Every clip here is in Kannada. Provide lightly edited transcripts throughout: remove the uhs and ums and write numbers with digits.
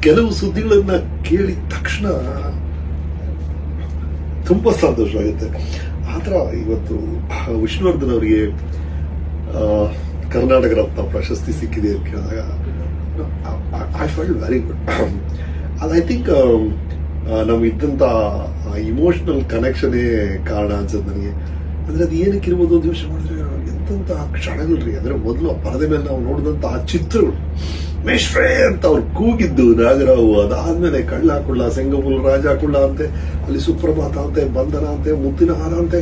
ಕೆಲವು ಸುದ್ದಿಗಳನ್ನ ಕೇಳಿದ ತಕ್ಷಣ ತುಂಬಾ ಸಂತೋಷ ಆಗುತ್ತೆ. ಆತರ ಇವತ್ತು ವಿಷ್ಣುವರ್ಧನ್ ಅವರಿಗೆ ಕರ್ನಾಟಕ ರತ್ನ ಪ್ರಶಸ್ತಿ ಸಿಕ್ಕಿದೆ ಅಂತ ಕೇಳಿದಾಗ ಐ ಫೀಲ್ ವೆರಿ ಗುಡ್. ಅದು ಐ ಥಿಂಕ್ ನಮ್ಗೆ ಇದ್ದಂತ ಇಮೋಷನಲ್ ಕನೆಕ್ಷನೇ ಕಾರಣ ಅನ್ಸುತ್ತೆ ನನಗೆ. ಅಂದ್ರೆ ಅದು ಏನಕ್ಕೆ ಇರ್ಬೋದು ಅಂತ ಯೋಚನೆ ಮಾಡಿದ್ರೆ ಎಂತ ಕ್ಷಣಗಳ್ರಿ. ಅಂದ್ರೆ ಮೊದಲು ಪರದೆ ಮೇಲೆ ನಾವು ನೋಡಿದಂತಹ ಚಿತ್ರಗಳು, ಮೇಷ್ಟ್ರೇ ಅಂತ ಅವ್ರು ಕೂಗಿದ್ದು ನಾಗರಾವು, ಅದಾದ್ಮೇಲೆ ಕಳ್ಳ ಕುಳ್ಳ, ಸೆಂಗಮೂಲ ರಾಜ ಕುಳ್ಳ ಅಂತೆ, ಅಲ್ಲಿ ಸುಪ್ರಭಾತ ಅಂತೆ, ಬಂಧನ ಅಂತೆ, ಮುತ್ತಿನ ಹಾರ ಅಂತೆ,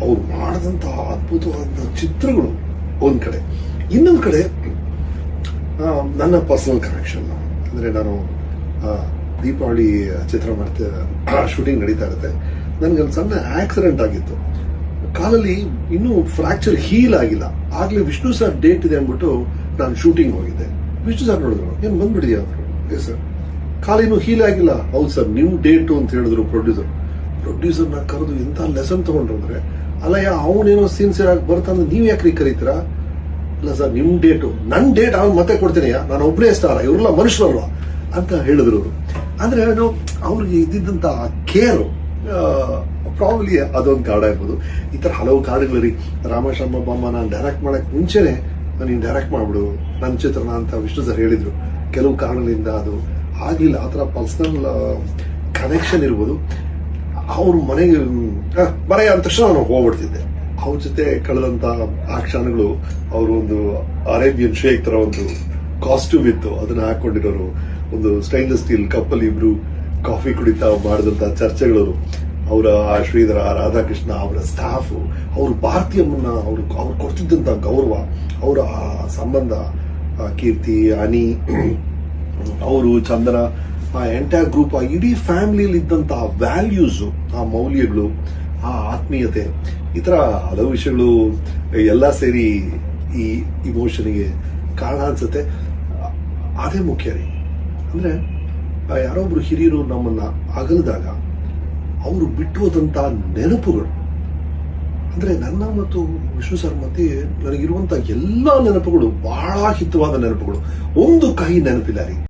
ಅವ್ರು ಮಾಡಿದಂತಹ ಅದ್ಭುತವಾದ ಚಿತ್ರಗಳು ಒಂದ್ ಕಡೆ. ಇನ್ನೊಂದ್ ಕಡೆ ನನ್ನ ಪರ್ಸನಲ್ ಕನೆಕ್ಷನ್. ಅಂದ್ರೆ ನಾನು ದೀಪಾವಳಿ ಚಿತ್ರ ಶೂಟಿಂಗ್ ನಡೀತಾ ಇರುತ್ತೆ. ನನ್ಗೊಂದು ಸಣ್ಣ ಆಕ್ಸಿಡೆಂಟ್ ಆಗಿತ್ತು ಕಾಲಲ್ಲಿ, ಇನ್ನೂ ಫ್ರಾಕ್ಚರ್ ಹೀಲ್ ಆಗಿಲ್ಲ. ಆಗ್ಲೇ ವಿಷ್ಣು ಸರ್ ಡೇಟ್ ಇದೆ ಅಂದ್ಬಿಟ್ಟು ನಾನು ಶೂಟಿಂಗ್ ಹೋಗಿದ್ದೆ. ವಿಷ್ಣು ಸರ್ ನೋಡಿದ್ರು, ಏನ್ ಬಂದ್ಬಿಡಿದ್ಯಾ ಅಂದ್ರು. Yes sir. ಕಾಲಿನೂ ಹೀಲ್ ಆಗಿಲ್ಲ. ಹೌದು ಸರ್, ನೀವು ಡೇಟು ಅಂತ ಹೇಳಿದ್ರು ಪ್ರೊಡ್ಯೂಸರ್ನ ಕರೆದು ಎಂತ ಲೆಸನ್ ತಗೊಂಡ್ರು ಅಂದ್ರೆ, ಅಲ್ಲಯ್ಯ ಅವನೇನೋ ಸಿನ್ಸಿಯರ್ ಆಗಿ ಬರ್ತಾನೆ, ನೀವ್ ಯಾಕ್ರಿ ಕರೀತೀರಾ? ಇಲ್ಲ ಸರ್, ನಿಮ್ ಡೇಟು, ನನ್ ಡೇಟ್ ಅವ್ನು ಮತ್ತೆ ಕೊಡ್ತೀನಿಯಾ, ನಾನು ಒಬ್ಬನೇ ಸ್ಟಾರ, ಇವರೆಲ್ಲ ಮನುಷ್ಯರಲ್ವಾ ಅಂತ ಹೇಳಿದ್ರು. ಅಂದ್ರೆ ಅವ್ರಿಗೆ ಇದ್ದಿದ್ದಂತ ಕೇರು ಪ್ರಾಬ್ಲಿ ಅದೊಂದು ಕಾರಣ ಇರ್ಬೋದು. ಈ ತರ ಹಲವು ಕಾರಣಗಳಿರಿ. ರಾಮಶರ್ಮ ಬೊಮ್ಮ ನಾನು ಡೈರೆಕ್ಟ್ ಮಾಡಕ್ ಮುಂಚೆನೆ ನೀನು ಡೈರೆಕ್ಟ್ ಮಾಡ್ಬಿಡು ನನ್ನ ಚಿತ್ರನ ಅಂತ ವಿಷ್ಣು ಸರ್ ಹೇಳಿದ್ರು. ಕೆಲವು ಕಾರಣಗಳಿಂದ ಅದು ಆಗ್ಲಿಲ್ಲ. ಆ ತರ ಪರ್ಸನಲ್ ಕನೆಕ್ಷನ್ ಇರ್ಬೋದು. ಅವ್ರ ಮನೆಗೆ ಬರೆಯ ಅಂದ ತಕ್ಷಣ ನಾನು ಹೋಗ್ಬಿಡ್ತಿದ್ದೆ. ಅವ್ರ ಜೊತೆ ಕಳೆದಂತ ಆ ಕ್ಷಣಗಳು, ಅವರು ಒಂದು ಅರೇಬಿಯನ್ ಶೇಕ್ ತರ ಒಂದು ಕಾಸ್ಟ್ಯೂಮ್ ಇತ್ತು, ಅದನ್ನ ಹಾಕೊಂಡಿರೋರು, ಒಂದು ಸ್ಟೈನ್ಲೆಸ್ ಸ್ಟೀಲ್ ಕಪ್ಪಲ್ಲಿ ಇಬ್ರು ಕಾಫಿ ಕುಡಿತಾ ಮಾಡಿದಂತ ಚರ್ಚೆಗಳು, ಅವರ ಶ್ರೀಧರ, ರಾಧಾಕೃಷ್ಣ, ಅವರ ಸ್ಟಾಫ್, ಅವರು ಭಾರತೀಯಮ್ಮನ್ನ ಅವ್ರು ಕೊಡ್ತಿದ್ದಂತ ಗೌರವ, ಅವರ ಸಂಬಂಧ, ಕೀರ್ತಿ, ಅನಿ, ಅವರು, ಚಂದನ, ಆ ಎಂಟೈರ್ ಗ್ರೂಪ್, ಆ ಇಡೀ ಫ್ಯಾಮಿಲಿಯಲ್ಲಿ ಇದ್ದಂತ ವ್ಯಾಲ್ಯೂಸ್, ಆ ಮೌಲ್ಯಗಳು, ಆ ಆತ್ಮೀಯತೆ, ಈ ತರ ಹಲವು ವಿಷಯಗಳು ಎಲ್ಲ ಸೇರಿ ಈ ಇಮೋಷನ್ಗೆ ಕಾರಣ ಅನ್ಸುತ್ತೆ. ಅದೇ ಮುಖ್ಯ ರೀ. ಅಂದ್ರೆ ಯಾರೊಬ್ರು ಹಿರಿಯರು ನಮ್ಮನ್ನ ಅಗಲಿದಾಗ ಅವರು ಬಿಟ್ಟು ಹೋದಂತ ನೆನಪುಗಳು, ಅಂದ್ರೆ ನನ್ನ ಮತ್ತು ವಿಷ್ಣು ಸರ್ ಮತ್ತೆ ನನಗಿರುವಂತ ಎಲ್ಲಾ ನೆನಪುಗಳು ಬಹಳ ಹಿತವಾದ ನೆನಪುಗಳು. ಒಂದು ಕಹಿ ನೆನಪಿಲ್ಲ ರೀ.